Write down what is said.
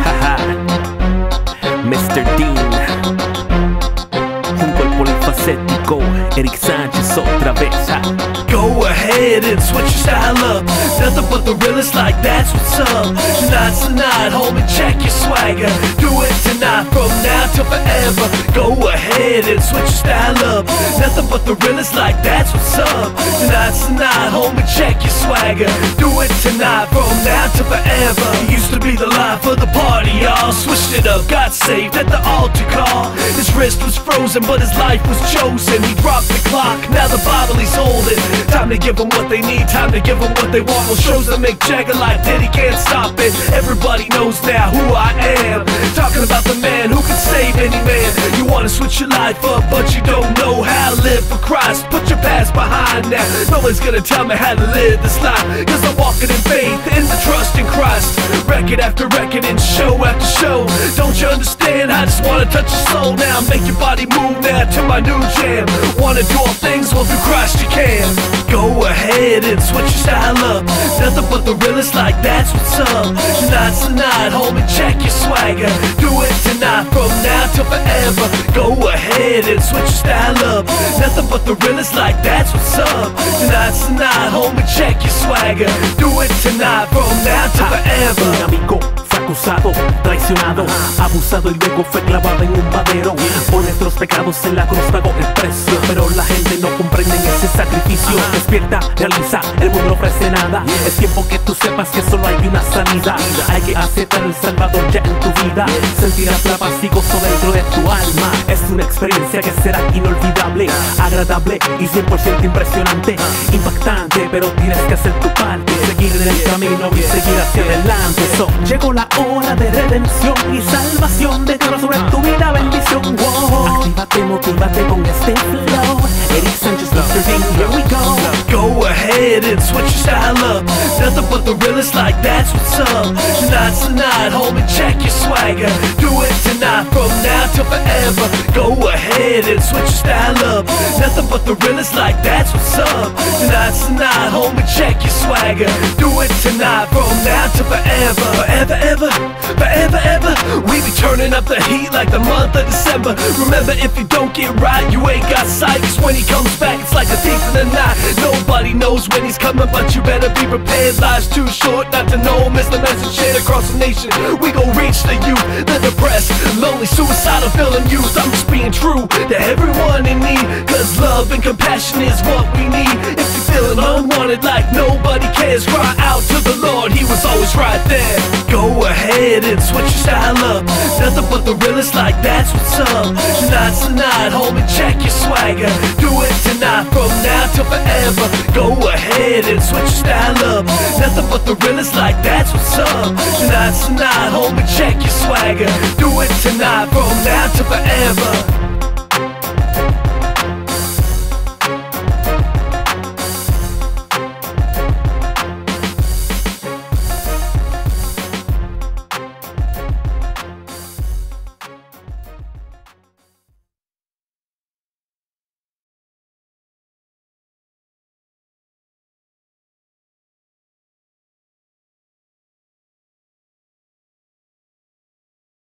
Haha, Mr. Dean, junto al polifacético Eric Sánchez otra vez. Go ahead and switch your style up. Nothing but the realest, like that's what's up. Tonight's the night, homie, check your swagger. Do it tonight, from now till forever. Go ahead and switch your style up. Nothing but the realest, like that's what's up. Tonight's the night, homie, check your swagger. Do it tonight, from now till forever. He used to be the life of the party, y'all. Switched it up, got saved at the altar call. His wrist was frozen, but his life was chosen. He dropped the clock, now the Bible he's holding. Time to give them what they need, time to give them what they want. Well, shows that Mick Jagger like Diddy can't stop it. Everybody knows now who I am. Talking about the man who can save any man. You wanna switch your life up, but you don't know how to live for Christ. Put your past behind now. No one's gonna tell me how to live this life, cause I'm walking in faith, in the trust in Christ. Record after record and show after show. Don't you understand? I just wanna touch your soul now. Make your body move now to my new jam. Wanna do all things, well through Christ you can. Go ahead and switch your style up. Nothing but the realest, like that's what's up. Tonight's the night, homie, check your swagger. Do it tonight, from now till forever. Go ahead and switch your style up. Nothing but the realest, like that's what's up. Tonight's the night, homie, check your swagger. Do it tonight, from now till forever. Un amigo fue acusado, traicionado, abusado y luego fue clavado en un madero. Por nuestros pecados en la cruz pagó el precio, pero la gente no comprende ese sacrificio. Despierta, realiza, el mundo no ofrece nada. Es tiempo que tú sepas que solo hay una salida. Hay que aceptar el Salvador ya en tu vida. Sentirás la paz y gozo dentro de tu alma. Es una experiencia que será inolvidable, agradable y 100% impresionante. Impactante, pero tienes que hacer tu parte. Seguir en el camino y seguir hacia adelante. Llegó la hora de redención y salvación. Declaro sobre tu vida bendición. Wow. Actívate, motívate con este flow. Eric Sánchez, Mr. Dean, here we go. Go ahead and switch your style up. Nothing but the realest, like that's what's up. Tonight's the night, homie, check your swagger. Do it tonight, from now till forever. Go ahead and switch your style up. Nothing but the realest, like that's what's up. Tonight's the night, homie, check your swagger. Do it tonight, from now till forever. Forever, ever, forever, ever. We be turning up the heat like the month of December. Remember, if you don't get right, you ain't got sight. Cause when he comes back, it's like a thief in the night. Nobody knows when he's coming, but you better be prepared. Life's too short not to know him. It's the message shared across the nation. We gon' reach the youth, the depressed, lonely, suicidal, feeling youth. I'm just being true to everyone in need, cause love and compassion is what we need. If you're feeling unwanted like nobody cares, cry out to the Lord, he was always right there. Go ahead and switch your style up. Nothing but the realest, like that's what's up. Tonight's the night, homie, check your swagger. Do it tonight, from now till forever. Go ahead and switch your style up. Nothing but the realest, like that's what's up. Tonight's the night, homie, check your swagger. Do it tonight, from now till forever.